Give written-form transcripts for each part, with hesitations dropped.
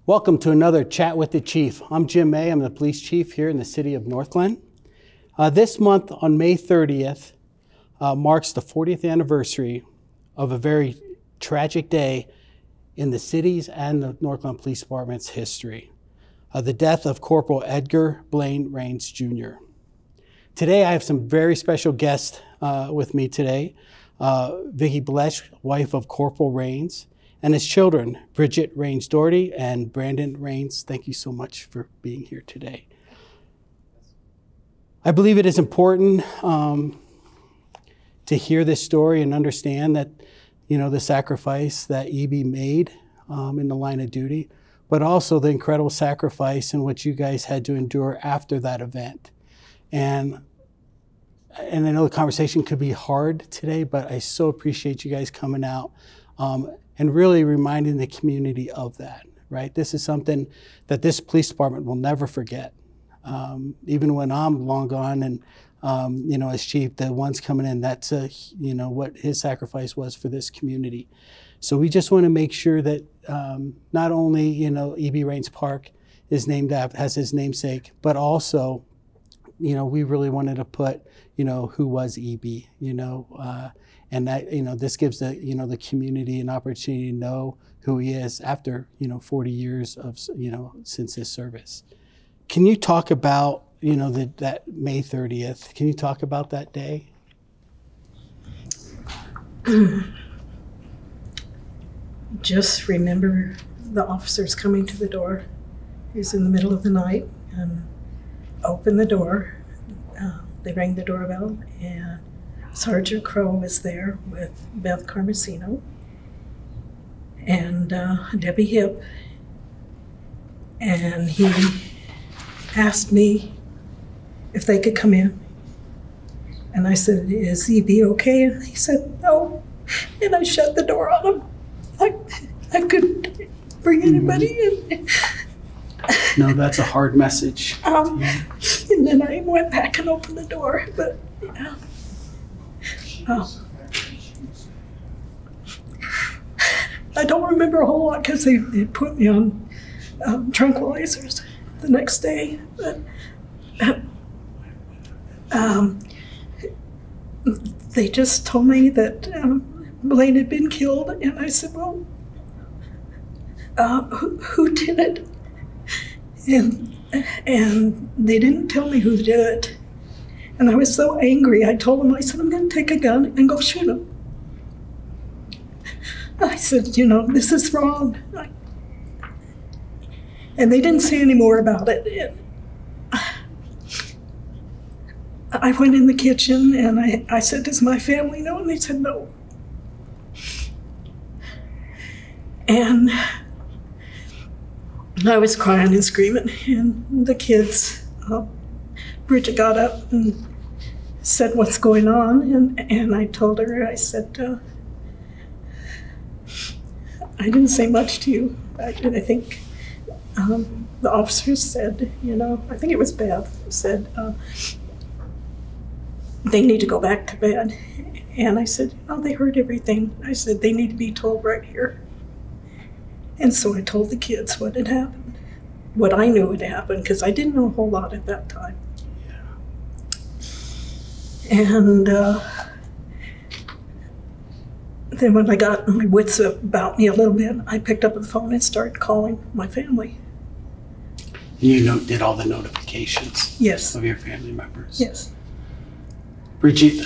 Welcome to another Chat with the Chief. I'm Jim May. I'm the police chief here in the city of Northglenn. This month on May 30th marks the 40th anniversary of a very tragic day in the city's and the Northglenn Police Department's history, the death of Corporal Edgar Rains Jr. Today I have some very special guests with me today. Vicki Blesh, wife of Corporal Rains, and his children, Bridget Rains Doherty and Brandon Rains. Thank you so much for being here today. I believe it is important to hear this story and understand that, you know, the sacrifice that EB made in the line of duty, but also the incredible sacrifice in what you guys had to endure after that event. And I know the conversation could be hard today, but I so appreciate you guys coming out and really reminding the community of that, right? This is something that this police department will never forget. Even when I'm long gone and, you know, as chief, the ones coming in, that's, you know, what his sacrifice was for this community. So we just want to make sure that not only, you know, EB Rains Park is named after, has his namesake, but also, you know, we really wanted to put, you know, who was EB, you know, and that, you know, this gives the, you know, the community an opportunity to know who he is after, you know, 40 years of, you know, since his service. Can you talk about, you know, that May 30th? Can you talk about that day? Just remember the officers coming to the door. It was in the middle of the night, and opened the door. They rang the doorbell, and Sergeant Crow was there with Beth Carmesino and Debbie Hipp, and he asked me if they could come in. And I said, "Is EB okay?" And he said, "No." And I shut the door on him. I couldn't bring anybody in. No, that's a hard message. And then I went back and opened the door, but I don't remember a whole lot because they put me on tranquilizers the next day. But they just told me that Blaine had been killed, and I said, "Well, who did it?" And they didn't tell me who did it. And I was so angry, I told them, I said, "I'm going to take a gun and go shoot him." I said, "You know, this is wrong." And they didn't say any more about it. And I went in the kitchen and I said, "Does my family know?" And they said, "No." And I was crying and screaming, and the kids, Bridget got up and said, "What's going on?" And I told her, I said, "I didn't say much to you." I think the officers said, you know, I think it was Beth, said, "They need to go back to bed." And I said, "Oh, they heard everything." I said, "They need to be told right here." And so I told the kids what had happened, what I knew had happened, because I didn't know a whole lot at that time. Yeah. And then when I got my wits about me a little bit, I picked up the phone and started calling my family. You did all the notifications? Yes. Of your family members? Yes. Bridget,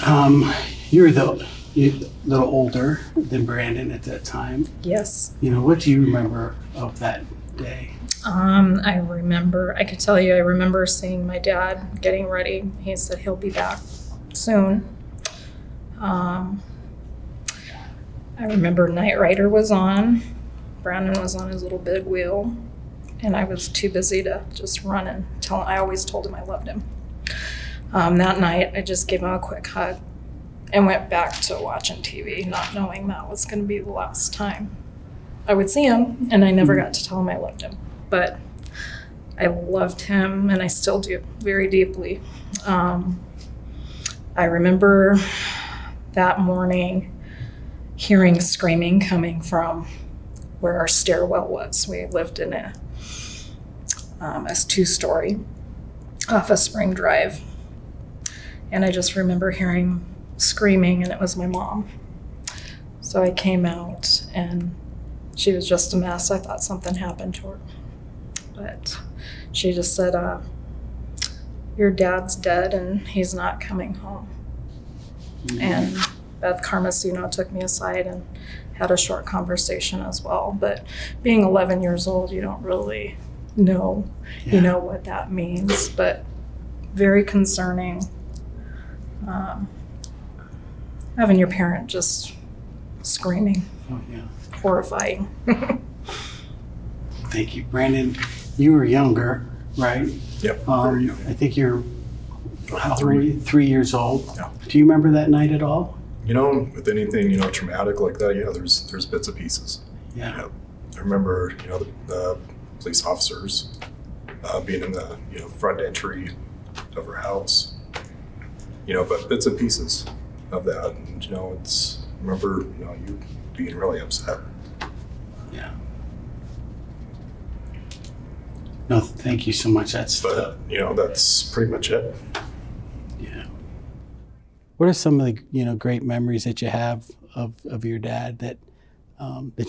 you were a little older than Brandon at that time. Yes. You know, what do you remember of that day? I could tell you, I remember seeing my dad getting ready. He said he'll be back soon. I remember Knight Rider was on. Brandon was on his little big wheel, and I was too busy to just run and tell him. I always told him I loved him. That night, I just gave him a quick hug and went back to watching TV, not knowing that was going to be the last time I would see him, and I never got to tell him I loved him. But I loved him, and I still do, very deeply. I remember that morning hearing screaming coming from where our stairwell was. We lived in a 2-story off of Spring Drive. And I just remember hearing screaming, and it was my mom. So I came out, and she was just a mess. I thought something happened to her. But she just said, your dad's dead, and he's not coming home. Mm-hmm. And Beth Carmesino took me aside and had a short conversation as well. But being 11 years old, you don't really know, what that means. But very concerning. Having your parent just screaming. Oh, yeah. Horrifying. Thank you. Brandon, you were younger, right? Yep, very young. I think you're three years old. Yeah. Do you remember that night at all? With anything, traumatic like that, there's bits and pieces. Yeah. I remember, the police officers being in the, front entry of our house, but bits and pieces of that. And, I remember, you being really upset. Yeah. No, thank you so much. That's pretty much it. Yeah. What are some of the great memories that you have of your dad that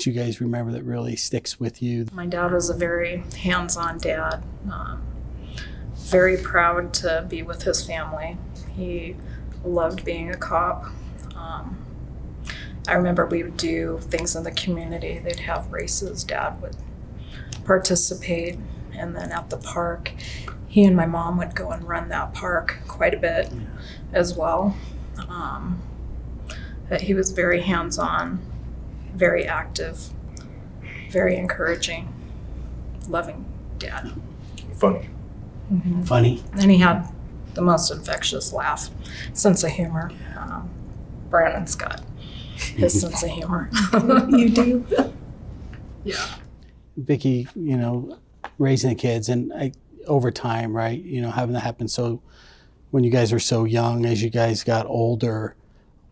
you guys remember that really sticks with you? My dad was a very hands-on dad. Very proud to be with his family. He loved being a cop. I remember we would do things in the community. They'd have races. Dad would participate. And then at the park, he and my mom would go and run that park quite a bit as well. But he was very hands-on, very active, very encouraging, loving dad. Funny. Mm-hmm. Funny. And he had the most infectious laugh, sense of humor. Brandon's got his sense of humor. You do? Yeah. Vicki, raising the kids and over time, right? Having that happen. So when you guys were so young, as you guys got older,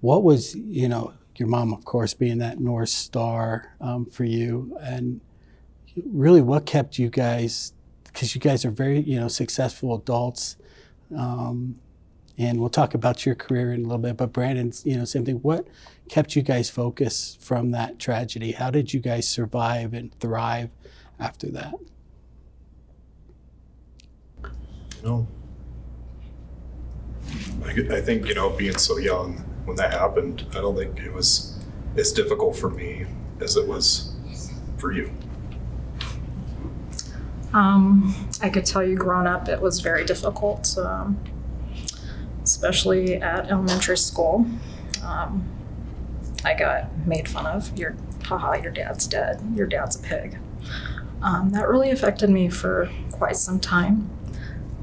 what was, your mom, of course, being that North Star for you, and really what kept you guys, because you guys are very, successful adults, and we'll talk about your career in a little bit, but Brandon, same thing. What kept you guys focused from that tragedy? How did you guys survive and thrive after that? I think, being so young when that happened, I don't think it was as difficult for me as it was for you. I could tell you growing up, it was very difficult, especially at elementary school. I got made fun of. Your dad's dead. Your dad's a pig. That really affected me for quite some time.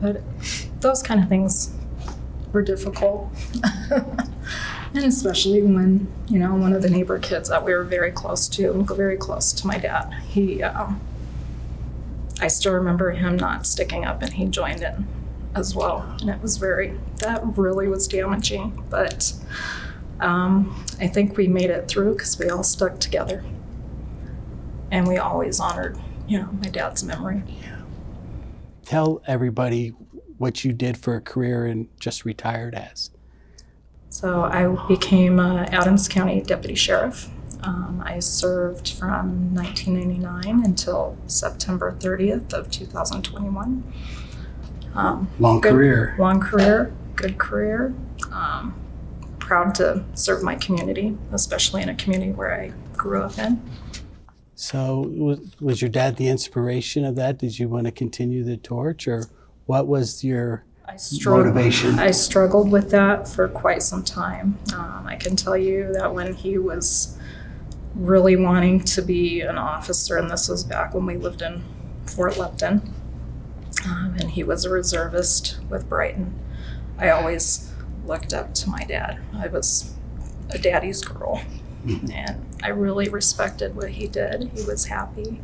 But those kind of things were difficult. And especially when, one of the neighbor kids that we were very close to my dad, I still remember him not sticking up, and he joined in as well. And it was that really was damaging. But I think we made it through because we all stuck together. And we always honored, my dad's memory. Yeah. Tell everybody what you did for a career and just retired as. So I became Adams County Deputy Sheriff. I served from 1999 until September 30th of 2021. Long career, good career. Proud to serve my community, especially in a community where I grew up in. So was your dad the inspiration of that? Did you want to continue the torch, or what was your motivation? I struggled with that for quite some time. I can tell you that when he was really wanting to be an officer, and this was back when we lived in Fort Lupton, and he was a reservist with Brighton, I always looked up to my dad. I was a daddy's girl. And I really respected what he did. He was happy.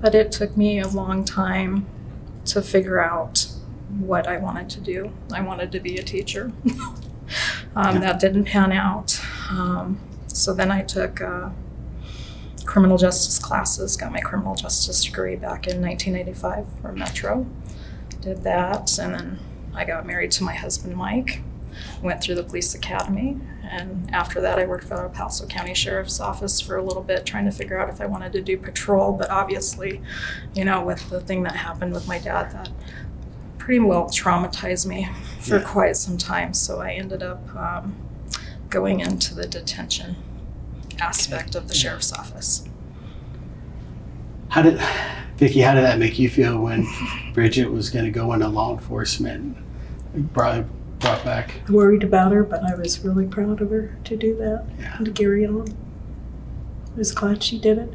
But it took me a long time to figure out what I wanted to do. I wanted to be a teacher. That didn't pan out. So then I took criminal justice classes, got my criminal justice degree back in 1985 from Metro. Did that, and then I got married to my husband, Mike. Went through the police academy, and after that I worked for the El Paso County Sheriff's Office for a little bit, trying to figure out if I wanted to do patrol, but obviously, you know, with the thing that happened with my dad, that pretty well traumatized me for quite some time, so I ended up going into the detention aspect of the sheriff's office. Vicki, how did that make you feel when Bridget was going to go into law enforcement? Brought back. Worried about her, but I was really proud of her to do that and to carry on. I was glad she did it.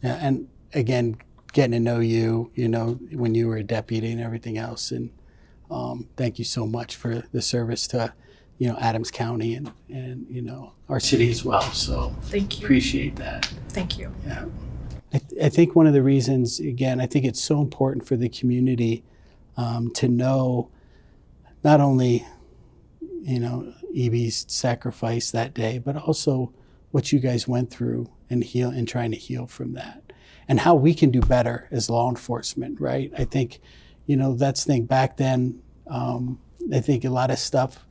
Yeah, and again, getting to know you, you know, when you were a deputy and everything else, and thank you so much for the service to, you know, Adams County and you know, our city as well. So thank you. Appreciate that. Thank you. Yeah. I think one of the reasons, again, I think it's so important for the community to know not only, you know, EB's sacrifice that day, but also what you guys went through and trying to heal from that, and how we can do better as law enforcement, right? I think, you know, that's the thing back then. I think a lot of stuff,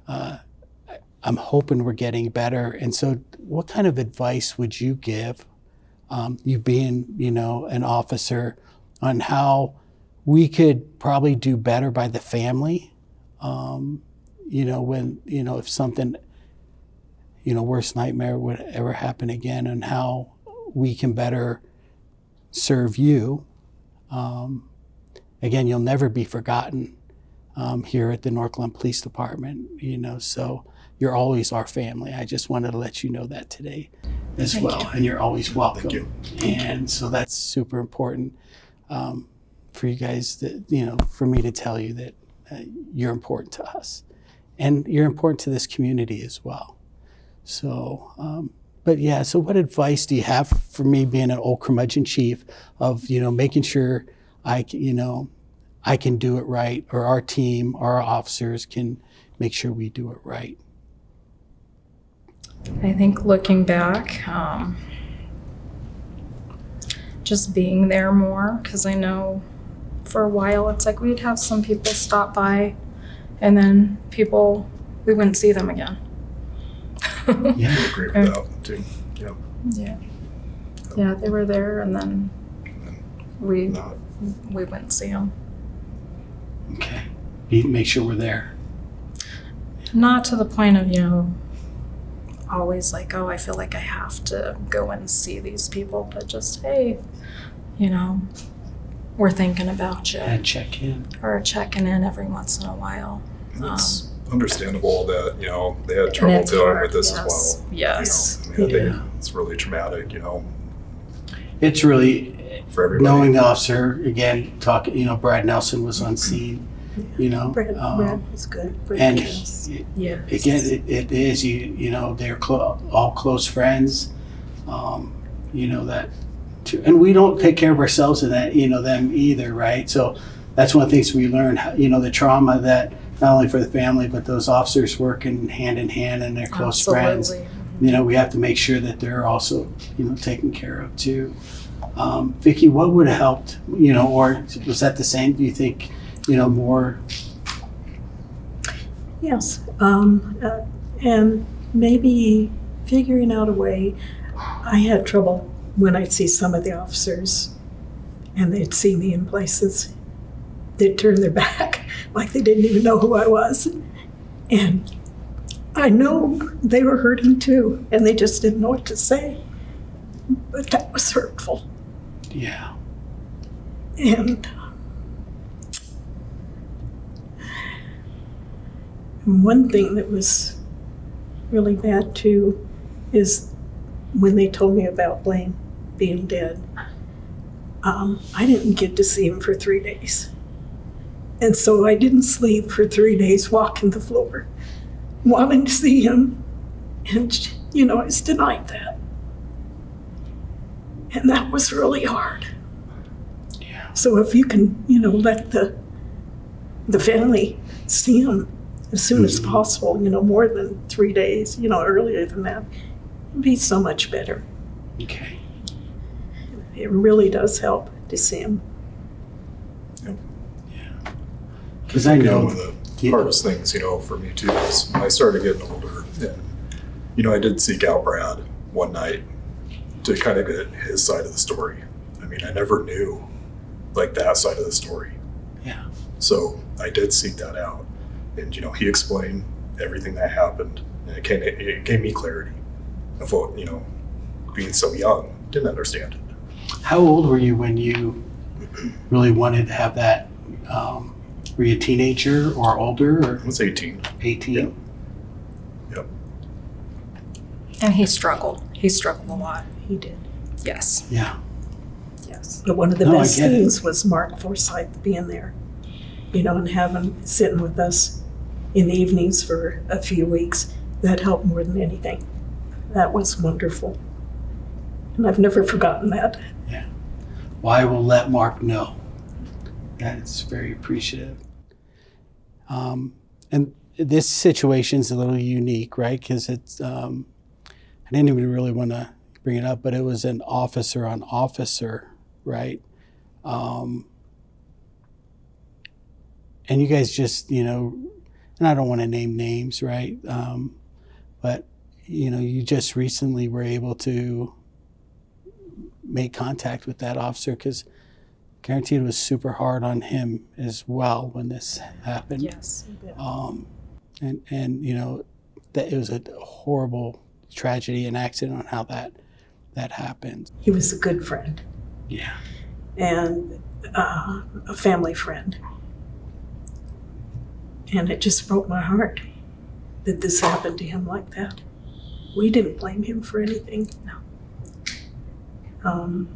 I'm hoping we're getting better. And so what kind of advice would you give, you being, you know, an officer, on how we could probably do better by the family? You know, when, you know, if something, you know, worst nightmare would ever happen again, and how we can better serve you. Again, you'll never be forgotten here at the Northglenn Police Department, you know, so you're always our family. I just wanted to let you know that today as well. And you're always welcome. Thank you. And so that's super important for you guys, that, you know, for me to tell you that you're important to us, and you're important to this community as well. So, but yeah, so what advice do you have for me, being an old curmudgeon chief, of, you know, making sure I can do it right, or our team, our officers can make sure we do it right? I think looking back, just being there more, because I know for a while it's like we'd have some people stop by, and then we wouldn't see them again. Yeah, I agree with that too. Yeah. Yeah. Yeah, they were there, and then we wouldn't see them. Okay. Make sure we're there. Not to the point of, you know, always like, oh, I feel like I have to go and see these people, but just, hey, you know, we're thinking about you. And check in. Or checking in every once in a while. It's understandable that, you know, they had trouble dealing with this as well. Yes. You know, I mean, it's really traumatic, you know. It's really, for everybody. Knowing the officer, again, talking, you know, Brad Nelson was on scene, you know. Brad was good. Brad and yeah. Again, it is, you know, they're all close friends, you know, that too. And we don't take care of ourselves in that, you know, them either, right? So that's one of the things we learned, you know, the trauma that not only for the family, but those officers working hand in hand and their close friends. You know, we have to make sure that they're also, you know, taken care of too. Vicki, what would have helped, you know, or was that the same? Do you think, you know, more? Yes, and maybe figuring out a way. I had trouble when I'd see some of the officers and they'd see me in places. They'd turn their back like they didn't even know who I was. And I know they were hurting too, and they just didn't know what to say. But that was hurtful. Yeah. And one thing that was really bad too is when they told me about Blaine being dead. I didn't get to see him for 3 days. And so I didn't sleep for 3 days, walking the floor, wanting to see him. And, you know, I was denied that. And that was really hard. Yeah. So if you can, you know, let the family see him as soon as possible, you know, more than 3 days, you know, earlier than that, It'd be so much better. Okay. It really does help to see him. Yep. Yeah. Because I know one of the hardest things, for me too, is when I started getting older, and I did seek out Brad one night to kind of get his side of the story. I mean, I never knew like that side of the story. Yeah. So I did seek that out, and he explained everything that happened, and it gave me clarity of what being so young, didn't understand it. How old were you when you really wanted to have that? Were you a teenager or older? Or I was 18. 18? Yep. And he struggled. He struggled a lot. He did. Yes. Yeah. Yes. But one of the No, I best get it. things was Mark Forsyth being there, and having sitting with us in the evenings for a few weeks. That helped more than anything. That was wonderful. And I've never forgotten that. Yeah. Well, I will let Mark know. That's very appreciative. And this situation's a little unique, right? Because it's, I didn't even really want to bring it up, but it was an officer on officer, right? And you guys just, and I don't want to name names, right? But, you just recently were able to make contact with that officer, because guaranteed it was super hard on him as well when this happened. Yes. And that it was a horrible tragedy and accident on how that happened. He was a good friend Yeah. and a family friend. And it just broke my heart that this happened to him like that. We didn't blame him for anything. No.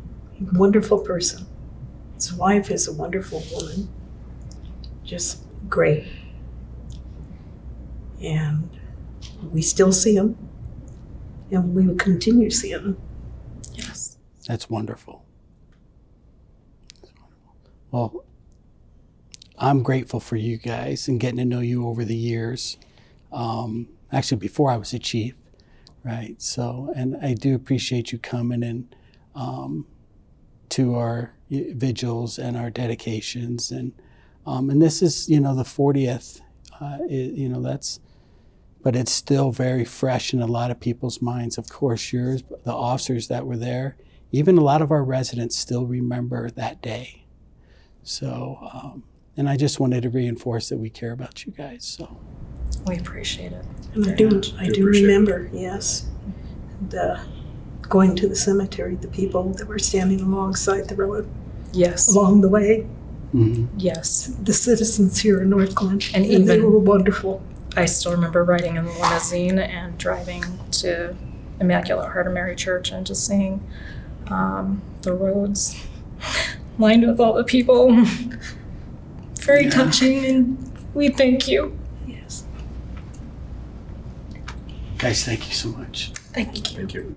Wonderful person. His wife is a wonderful woman. Just great. And we still see him. And we will continue seeing him. Yes. That's wonderful. Well, I'm grateful for you guys and getting to know you over the years. Actually, before I was a chief, right? So, and I do appreciate you coming in to our vigils and our dedications, and this is the 40th. But it's still very fresh in a lot of people's minds. Of course, yours, the officers that were there, even a lot of our residents still remember that day. So, and I just wanted to reinforce that we care about you guys. So We appreciate it. And I very do, much. I do remember, yes. And, going to the cemetery, the people that were standing alongside the road Yes. along the way, Yes. the citizens here in Northglenn, And they even- were wonderful. I still remember riding in the limousine and driving to Immaculate Heart of Mary Church and just seeing the roads lined with all the people. Very touching, and we thank you. Yes. guys, thank you so much. Thank you. Thank you.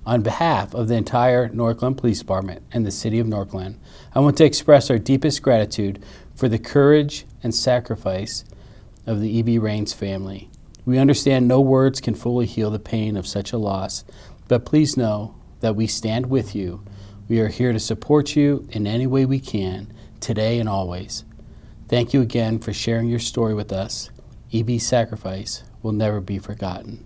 On behalf of the entire Northglenn Police Department and the City of Northglenn, I want to express our deepest gratitude for the courage and sacrifice of the E.B. Rains family. We understand no words can fully heal the pain of such a loss, but please know that we stand with you. We are here to support you in any way we can, today and always. Thank you again for sharing your story with us. E.B.'s sacrifice will never be forgotten.